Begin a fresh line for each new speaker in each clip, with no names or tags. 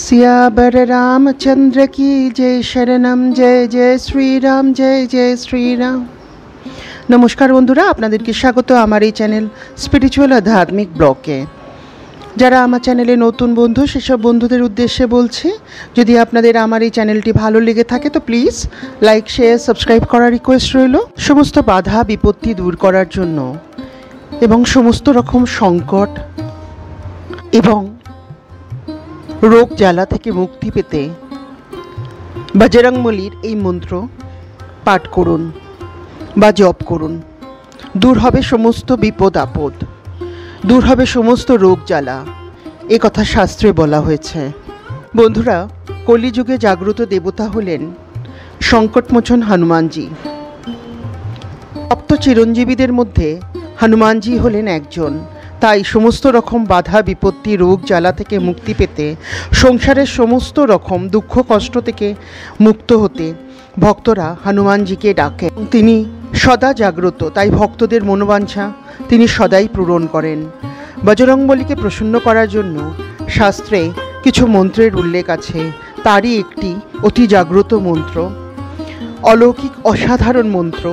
सियावर रामचंद्र की जय शरणम जय जय श्रीराम जय जय श्रीराम। नमस्कार बंधुरा आपनादेरके स्वागत आमार এই চ্যানেল স্পিরিচুয়াল আধ্যাত্মিক ব্লগে। যারা আমার চ্যানেলে নতুন বন্ধু সেসব বন্ধুদের উদ্দেশ্যে বলছি, যদি আপনাদের আমার এই চ্যানেলটি ভালো লেগে থাকে তো প্লিজ লাইক শেয়ার সাবস্ক্রাইব করার রিকোয়েস্ট রইল। সমস্ত বাধা বিপত্তি দূর করার জন্য এবং সমস্ত রকম সংকট এবং রোগ জ্বালা থেকে মুক্তি পেতে বজরংবলীর এই মন্ত্র পাঠ করুন বা জপ করুন। দূর হবে সমস্ত বিপদ আপদ, দূর হবে সমস্ত রোগ জ্বালা, এ কথা শাস্ত্রে বলা হয়েছে। বন্ধুরা, কলিযুগে জাগ্রত দেবতা হলেন সংকটমোচন হনুমানজি। সপ্ত চিরঞ্জীবীদের মধ্যে হনুমানজি হলেন একজন। তাই সমস্ত রকম বাধা বিপত্তি রোগ জ্বালা থেকে মুক্তি পেতে, সংসারের সমস্ত রকম দুঃখ কষ্ট থেকে মুক্ত হতে ভক্তরা হনুমানজিকে ডাকেন। তিনি সদা জাগ্রত, তাই ভক্তদের মনোবাঞ্ছা তিনি সদাই পূরণ করেন। বজরংবলীকে প্রসন্ন করার জন্য শাস্ত্রে কিছু মন্ত্রের উল্লেখ আছে। তারই একটি অতি জাগ্রত মন্ত্র, অলৌকিক অসাধারণ মন্ত্র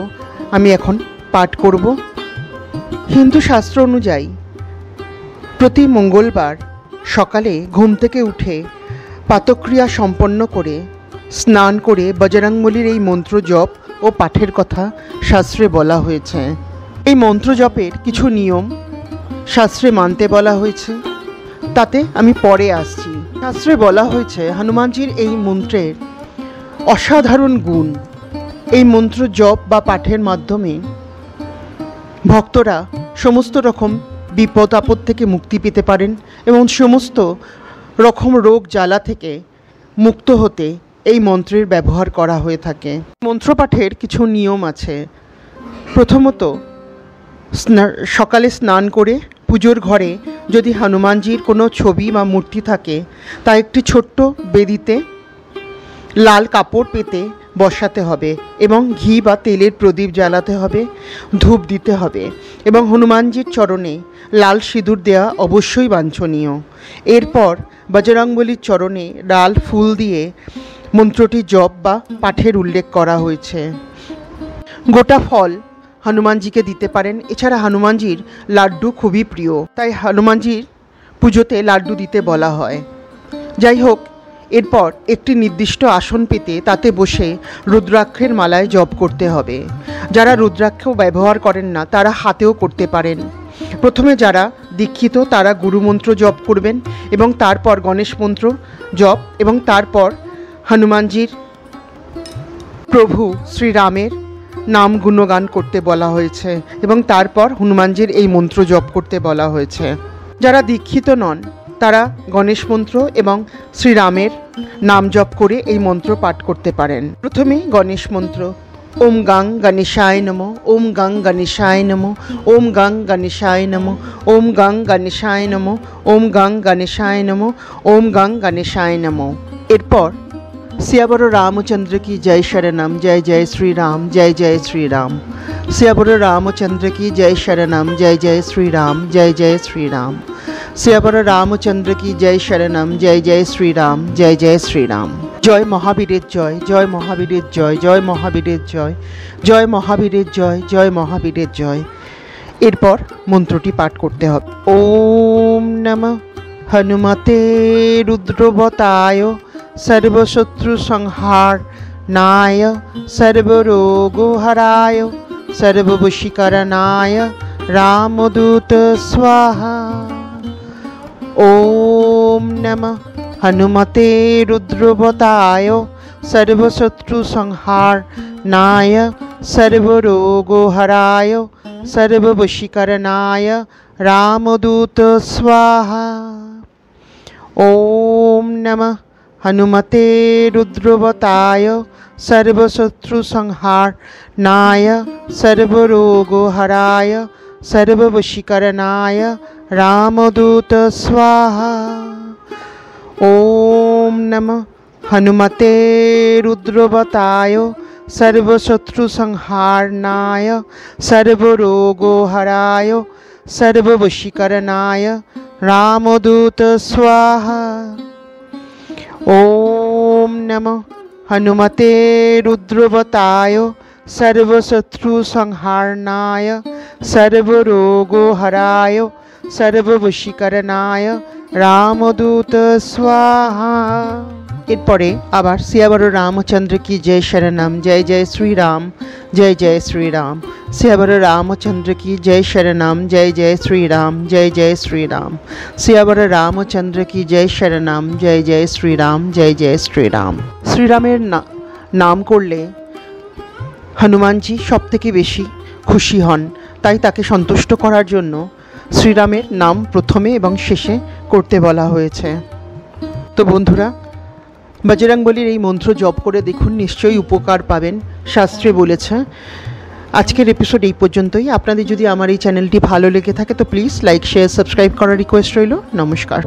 আমি এখন পাঠ করব। হিন্দু শাস্ত্র অনুযায়ী প্রতি মঙ্গলবার সকালে ঘুম থেকে উঠে পাতক্রিয়া সম্পন্ন করে স্নান করে বজরংবলীর এই মন্ত্র জপ ও পাঠের কথা শাস্ত্রে বলা হয়েছে। এই মন্ত্র জপের কিছু নিয়ম শাস্ত্রে মানতে বলা হয়েছে, তাতে আমি পরে আসছি। শাস্ত্রে বলা হয়েছে হনুমানজির এই মন্ত্রের অসাধারণ গুণ। এই মন্ত্র জপ বা পাঠের মাধ্যমে ভক্তরা সমস্ত রকম বিপদ আপদ থেকে মুক্তি পেতে পারেন এবং সমস্ত রকম রোগ জ্বালা থেকে মুক্ত হতে এই মন্ত্রের ব্যবহার করা হয়ে থাকে। মন্ত্রপাঠের কিছু নিয়ম আছে। প্রথমত, সকালে স্নান করে পুজোর ঘরে যদি হনুমানজির কোনো ছবি বা মূর্তি থাকে তা একটি ছোট্ট বেদিতে লাল কাপড় পেতে বসাতে হবে এবং ঘি বা তেলের প্রদীপ জ্বালাতে হবে, ধূপ দিতে হবে এবং হনুমানজির চরণে লাল সিঁদুর দেওয়া অবশ্যই বাঞ্ছনীয়। এরপর বজরংবলীর চরণে লাল ফুল দিয়ে মন্ত্রটি জপ বা পাঠের উল্লেখ করা হয়েছে। গোটা ফল হনুমানজিকে দিতে পারেন। এছাড়া হনুমানজির লাড্ডু খুবই প্রিয়, তাই হনুমানজির পুজোতে লাড্ডু দিতে বলা হয়। যাই হোক, এরপর একটি নির্দিষ্ট আসন পেতে তাতে বসে রুদ্রাক্ষের মালায় জপ করতে হবে। যারা রুদ্রাক্ষ ব্যবহার করেন না তারা হাতেও করতে পারেন। প্রথমে যারা দীক্ষিত তারা গুরুমন্ত্র জপ করবেন এবং তারপর গণেশ মন্ত্র জপ এবং তারপর হনুমানজির প্রভু শ্রীরামের নাম গুণগান করতে বলা হয়েছে এবং তারপর হনুমানজির এই মন্ত্র জপ করতে বলা হয়েছে। যারা দীক্ষিত নন তারা গণেশ মন্ত্র এবং শ্রীরামের নাম জপ করে এই মন্ত্র পাঠ করতে পারেন। প্রথমে গণেশ মন্ত্র। ওম গাং গণেশায় নমঃ, ওম গাং গণেশায় নমঃ, ওম গাং গণেশায় নমঃ, ওম গাং গণেশায় নমঃ, ওম গাং গণেশায় নমঃ, ওম গাং গণেশায় নমঃ। এরপর सियावर रामचंद्र की जय शरणम जय जय श्री राम जय जय श्री राम। सियावर रामचंद्र की जय शरणम जय जय श्री राम जय जय श्री राम। सियावर रामचंद्र की जय शरणम जय जय श्री राम जय जय श्री राम। जय महावीरेर जय, जय महावीरेर जय, जय महावीरेर जय, जय महावीरेर जय, जय महावीरेर जय। एरपर मंत्रटी पाठ करते হবে। ओम नमः हनुमते रुद्रवताय सर्वशत्रु संहार नाय सर्वरोगहराय सर्ववशीकरणाय रामदूत स्वाहा। ओम नमः हनुमते रुद्रवताय सर्वशत्रु संहार नाय सर्वरोगहराय सर्ववशीकरणाय रामदूत स्वाहा। ओम नमः हनुमते रुद्रवताय सर्वशत्रु संहार नाय सर्वरोगहराय सर्ववशीकरणाय रामदूत स्वाहा। ओम नमः हनुमते रुद्रवताय सर्वशत्रु संहार नाय सर्वरोगहराय सर्ववशीकरणाय रामदूत स्वाहा। ओम नमो हनुमते रुद्रवताय सर्वशत्रुसंहारणाय सर्वरोगहराय सर्ववशीकरणाय रामदूत स्वाहा। এরপরে আবার সিয়াবর রামচন্দ্র কি জয় শরণম, জয় জয় শ্রীরাম, জয় জয় শ্রীরাম। সিয়াবর রামচন্দ্র কি জয় শরণম, জয় জয় শ্রীরাম, জয় জয় শ্রীরাম। সিয়াবর রামচন্দ্র কি জয় শরণম, জয় জয় শ্রীরাম, জয় জয় শ্রীরাম। শ্রীরামের নাম করলে হনুমানজি সবথেকে বেশি খুশি হন, তাই তাকে সন্তুষ্ট করার জন্য শ্রীরামের নাম প্রথমে এবং শেষে করতে বলা হয়েছে। তো বন্ধুরা, বজরংবলীর এই মন্ত্র জপ করে দেখুন, নিশ্চয়ই উপকার পাবেন, শাস্ত্রে বলেছে। আজকের এপিসোড এই পর্যন্তই। আপনাদের যদি আমার এই চ্যানেলটি ভালো লেগে থাকে তো প্লিজ লাইক, শেয়ার, সাবস্ক্রাইব করার রিকোয়েস্ট রইল। নমস্কার।